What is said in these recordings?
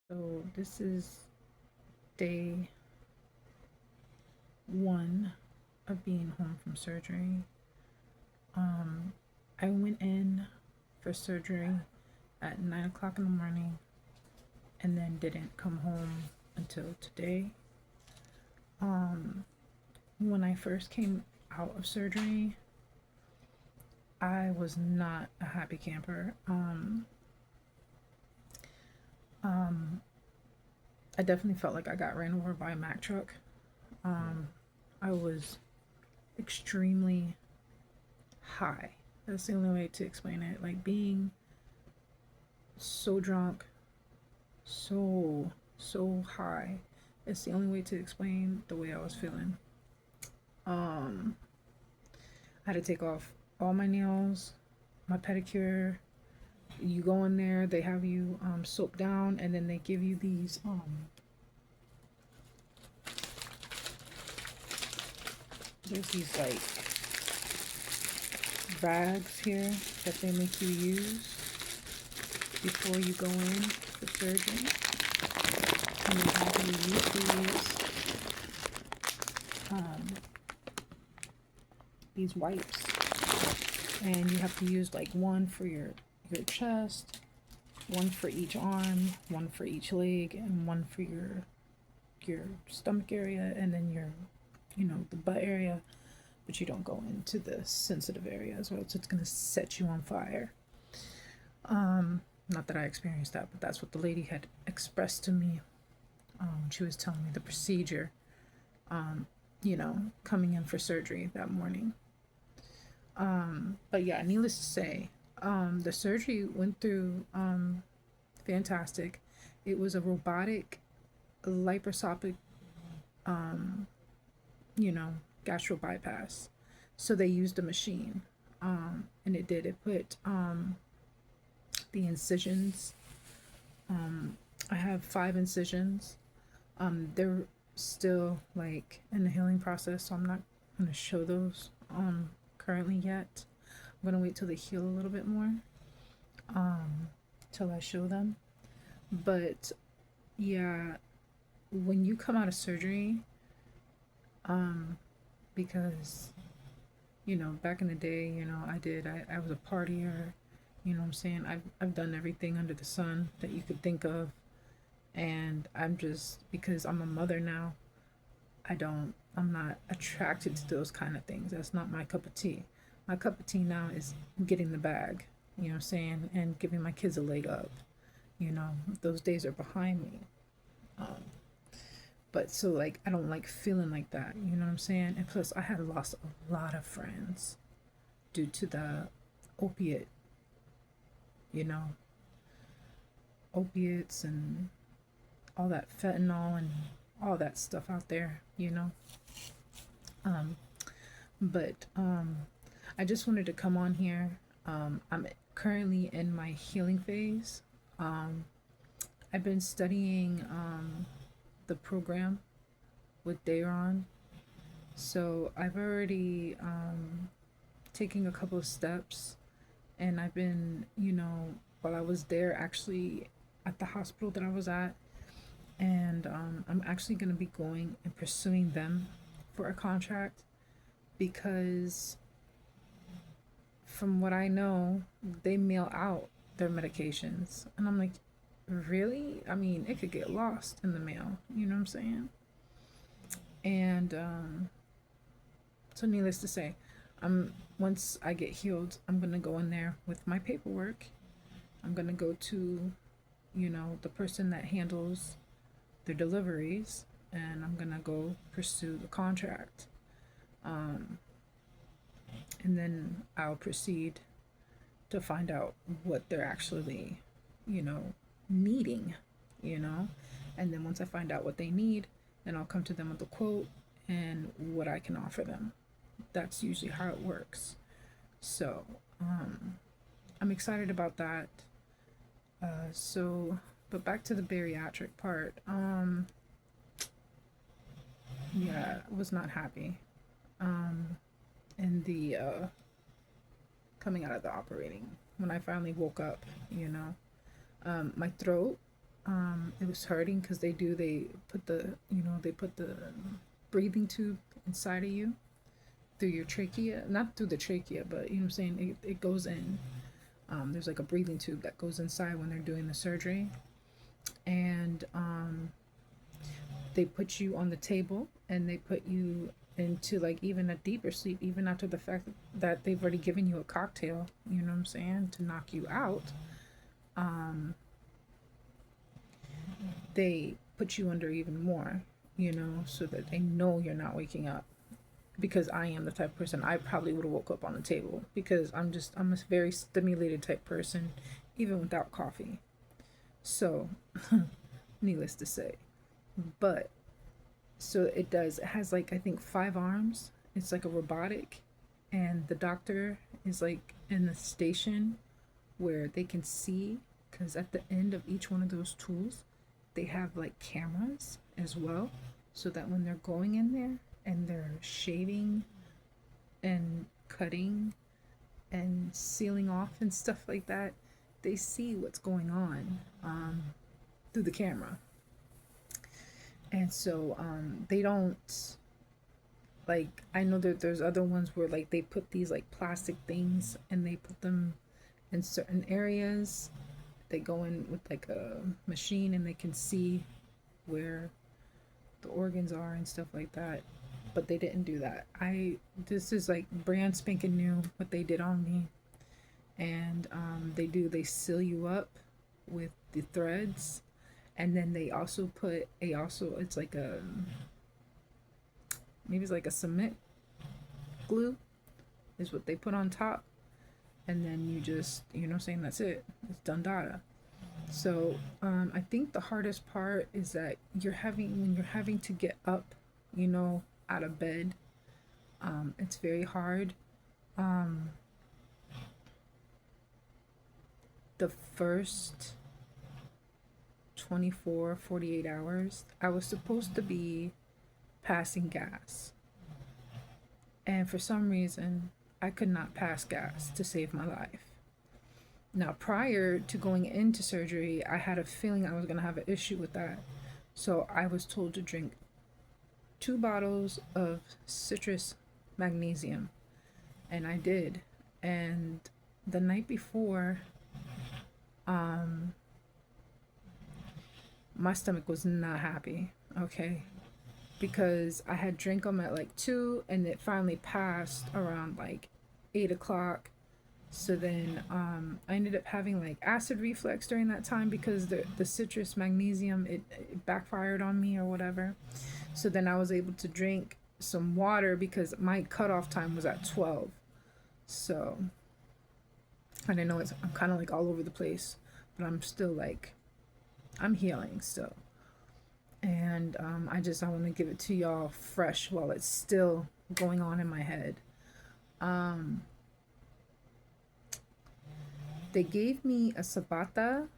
So this is day one of being home from surgery. I went in for surgery at 9 o'clock in the morning and then didn't come home until today. When I first came out of surgery, I was not a happy camper. I definitely felt like I got ran over by a Mack truck. I was extremely high. That's the only way to explain it. Like being so drunk, so high. It's the only way to explain the way I was feeling. Um, I had to take off all my nails, my pedicure. You go in there, they have you soap down, and then they give you these there's these like rags here that they make you use before you go in for surgery. And they have you use these wipes, and you have to use like one for your chest, one for each arm, one for each leg, and one for your stomach area, and then your the butt area. But you don't go into the sensitive areas, or else it's gonna set you on fire. Not that I experienced that, but that's what the lady had expressed to me. She was telling me the procedure. Coming in for surgery that morning. But yeah, needless to say, the surgery went through fantastic. It was a robotic laparoscopic, um, you know, gastro bypass. So they used a machine, and it did. It put the incisions. I have 5 incisions. They're still like in the healing process, so I'm not gonna show those currently yet. I'm gonna wait till they heal a little bit more, till I show them. But yeah, when you come out of surgery, because back in the day, I was a partier. You know what I'm saying? I've done everything under the sun that you could think of, and I'm just, because I'm a mother now, I'm not attracted to those kind of things. That's not my cup of tea. My cup of tea now is getting the bag, you know what I'm saying, and giving my kids a leg up. Those days are behind me. But so, like, I don't like feeling like that, you know what I'm saying? And plus, I had lost a lot of friends due to the opiate, you know, opiates and all that fentanyl and all that stuff out there. Um, but I just wanted to come on here. I'm currently in my healing phase. Um, I've been studying the program with Dayron. So I've already taken a couple of steps, and I've been, while I was there actually at the hospital that I was at, and I'm actually going to be going and pursuing them for a contract because from what I know, they mail out their medications. And I'm like, really? I mean, it could get lost in the mail. You know what I'm saying? And so, needless to say, once I get healed, I'm gonna go in there with my paperwork. I'm gonna go to, the person that handles their deliveries, and I'm gonna go pursue the contract. Um, and then I'll proceed to find out what they're actually, you know, needing, you know. And then once I find out what they need, then I'll come to them with a quote and what I can offer them. That's usually how it works. So I'm excited about that. But back to the bariatric part. Yeah, I was not happy. In the coming out of the operating when I finally woke up. My throat. It was hurting because they put the breathing tube inside of you through your trachea, not through the trachea, but you know what I'm saying, it goes in. There's like a breathing tube that goes inside when they're doing the surgery, and they put you on the table and they put you into like even a deeper sleep, even after the fact that they've already given you a cocktail, you know what I'm saying, to knock you out. They put you under even more, so that they know you're not waking up. Because I am the type of person, I probably would have woke up on the table, because I'm a very stimulated type person, even without coffee. So, needless to say. But so it has like, I think 5 arms. It's like a robotic, and the doctor is like in the station where they can see, because at the end of each one of those tools they have like cameras as well, so that when they're going in there and they're shaving and cutting and sealing off and stuff like that, they see what's going on through the camera. And so they don't, like, I know that there's other ones where like they put these like plastic things and they put them in certain areas. They go in with like a machine and they can see where the organs are and stuff like that. But they didn't do that. This is like brand spanking new what they did on me. And they seal you up with the threads, and then they also put it's like maybe it's like a cement glue is what they put on top, and then you just, saying, that's it, it's done data. So I think the hardest part is that when you're having to get up, out of bed, it's very hard. The first 48 hours, I was supposed to be passing gas, and for some reason I could not pass gas to save my life. Now, prior to going into surgery, I had a feeling I was going to have an issue with that. So I was told to drink 2 bottles of citrus magnesium. And I did. And the night before, my stomach was not happy, okay? Because I had drank them at like 2, and it finally passed around like 8 o'clock. So then I ended up having like acid reflux during that time, because the citrus magnesium, it backfired on me or whatever. So then I was able to drink some water, because my cutoff time was at 12. So, and I know I'm kind of like all over the place, but I'm still like, I'm healing still. And I want to give it to y'all fresh while it's still going on in my head. They gave me a sabata.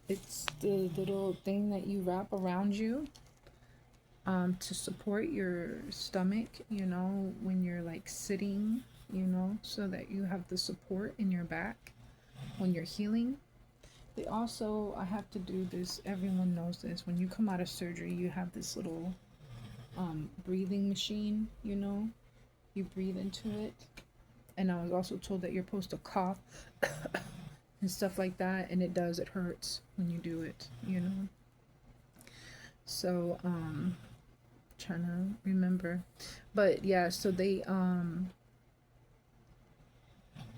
It's the little thing that you wrap around you to support your stomach, when you're like sitting, so that you have the support in your back when you're healing. They also, I have to do this, everyone knows this, when you come out of surgery, you have this little breathing machine, you breathe into it. And I was also told that you're supposed to cough and stuff like that, and it hurts when you do it, So, trying to remember. But yeah, so they,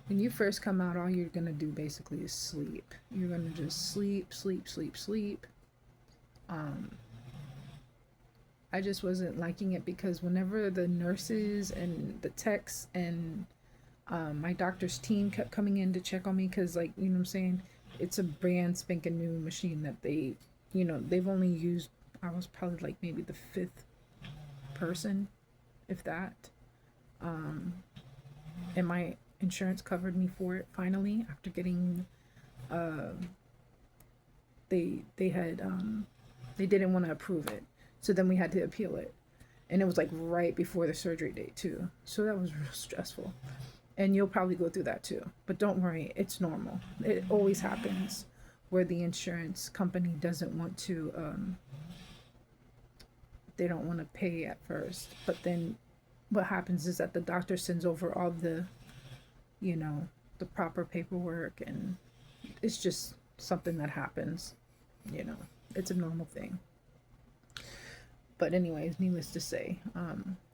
when you first come out, all you're gonna do basically is sleep. You're gonna just sleep. I just wasn't liking it, because whenever the nurses and the techs and my doctor's team kept coming in to check on me, because, like, you know what I'm saying, it's a brand spanking new machine that they've only used, I was probably like maybe the 5th person, if that. And my insurance covered me for it finally, after getting they didn't want to approve it, so then we had to appeal it, and it was like right before the surgery date too, so that was real stressful. And you'll probably go through that too, but don't worry, it's normal. It always happens where the insurance company doesn't want to, they don't want to pay at first. But then what happens is that the doctor sends over all the, you know, the proper paperwork, and it's just something that happens, you know, it's a normal thing. But anyways, needless to say,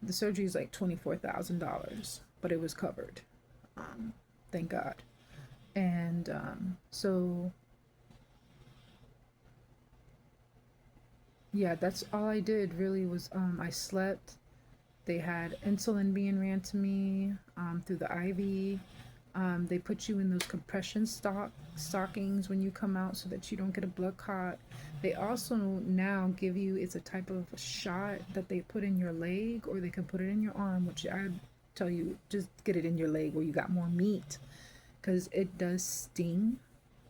the surgery is like $24,000, but it was covered. Thank God. And so yeah, that's all I did really was I slept. They had insulin being ran to me through the IV. They put you in those compression stockings when you come out so that you don't get a blood clot. They also now give you, it's a type of shot that they put in your leg, or they can put it in your arm, which I tell you, just get it in your leg where you got more meat, because it does sting,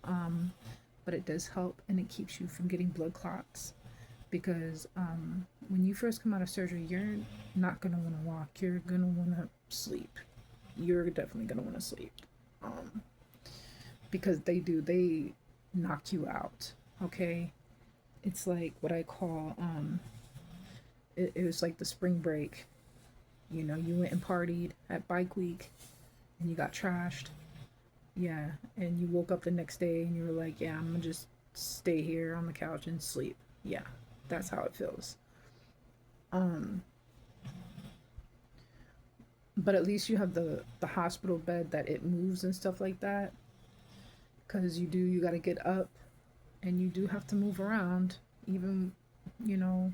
but it does help, and it keeps you from getting blood clots. Because when you first come out of surgery, you're not going to want to walk. You're going to want to sleep. You're definitely going to want to sleep. Because they knock you out. Okay? It's like what I call, it was like the spring break. You know, you went and partied at Bike Week and you got trashed. Yeah. And you woke up the next day and you were like, yeah, I'm going to just stay here on the couch and sleep. Yeah. That's how it feels. But at least you have the hospital bed that it moves and stuff like that. Because you got to get up and you do have to move around. Even, you know,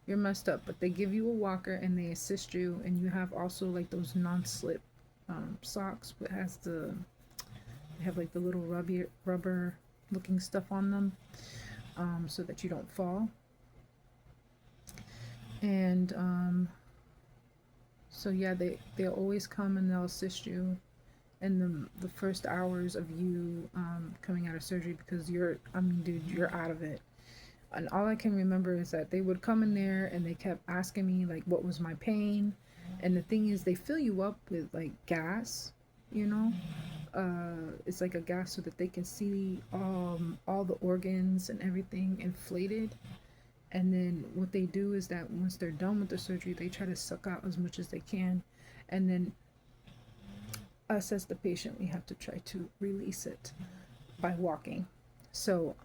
you're messed up. But they give you a walker and they assist you. And you have also like those non-slip socks. But they have like the little rubber looking stuff on them. So that you don't fall. And so yeah, they'll always come and they'll assist you in the first hours of you coming out of surgery, because you're out of it. And all I can remember is that they would come in there and they kept asking me like what was my pain. And the thing is, they fill you up with like gas, you know. It's like a gas so that they can see all the organs and everything inflated. And then what they do is that once they're done with the surgery, they try to suck out as much as they can. And then us as the patient, we have to try to release it by walking. So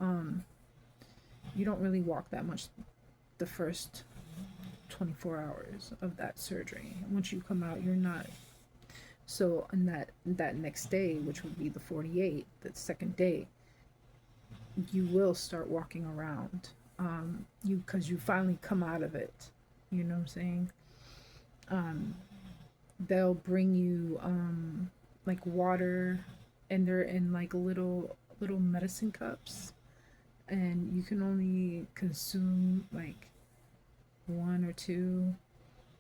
you don't really walk that much the first 24 hours of that surgery. Once you come out, you're not. So on that next day, which would be the 48, the second day, you will start walking around. Because you finally come out of it, you know what I'm saying? They'll bring you like water, and they're in like little medicine cups, and you can only consume like one or two.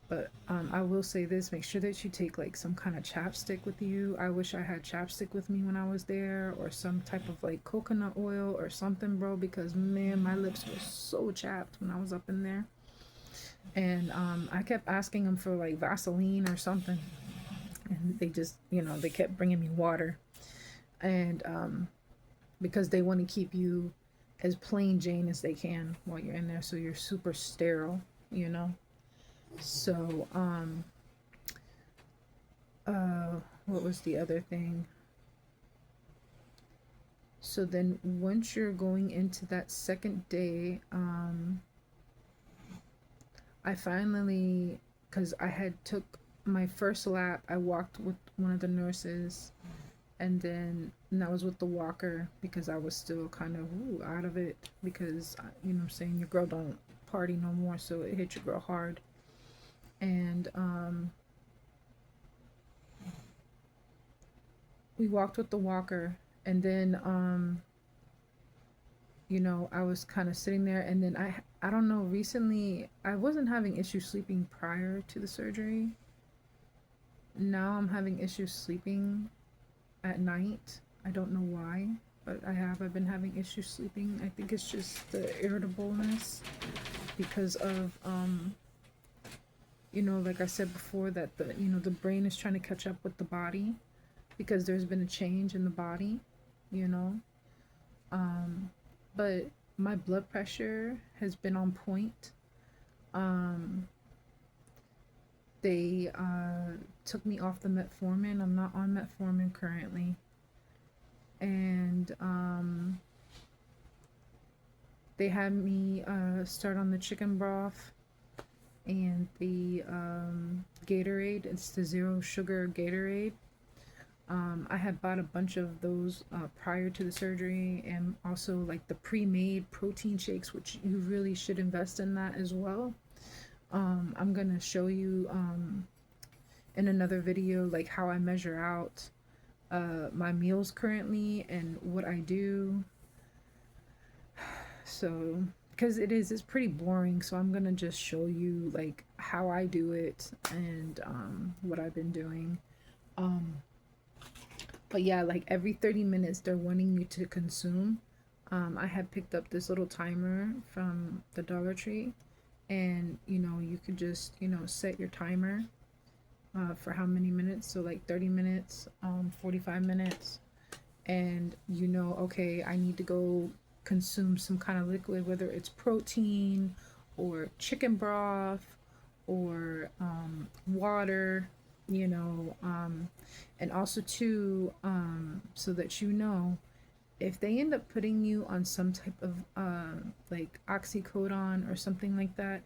But I will say this, make sure that you take like some kind of chapstick with you. I wish I had chapstick with me when I was there, or some type of like coconut oil or something, bro, because man, my lips were so chapped when I was up in there. And I kept asking them for like Vaseline or something, and they just, they kept bringing me water. And because they want to keep you as plain Jane as they can while you're in there, so you're super sterile, So, what was the other thing? So then once you're going into that second day, I finally, because I had took my first lap, I walked with one of the nurses, and that was with the walker, because I was still kind of out of it, because, what I'm saying, your girl don't party no more, so it hit your girl hard. And we walked with the walker, and then I was kind of sitting there, and then I don't know, recently I wasn't having issues sleeping prior to the surgery. Now I'm having issues sleeping at night. I don't know why, but I've been having issues sleeping. I think it's just the irritableness because of like I said before, that the brain is trying to catch up with the body, because there's been a change in the body, But my blood pressure has been on point. Um, they took me off the metformin. I'm not on metformin currently. And they had me start on the chicken broth and the Gatorade. It's the zero sugar Gatorade. I had bought a bunch of those prior to the surgery, and also like the pre-made protein shakes, which you really should invest in that as well. I'm gonna show you in another video like how I measure out my meals currently and what I do. So, because it's pretty boring, so I'm gonna just show you like how I do it and what I've been doing. But yeah, like every 30 minutes they're wanting you to consume. I had picked up this little timer from the Dollar Tree, and you could just set your timer for how many minutes. So like 30 minutes, 45 minutes, and okay, I need to go consume some kind of liquid, whether it's protein or chicken broth or water, and also too, so that if they end up putting you on some type of like oxycodone or something like that,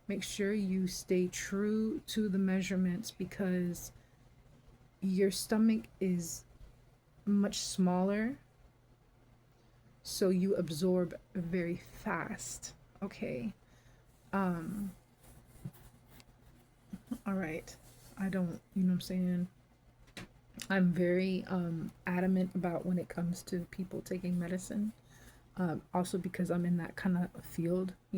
make sure you stay true to the measurements, because your stomach is much smaller, so you absorb very fast. Okay. All right. I don't, what I'm saying? I'm very adamant about when it comes to people taking medicine. Also because I'm in that kind of field,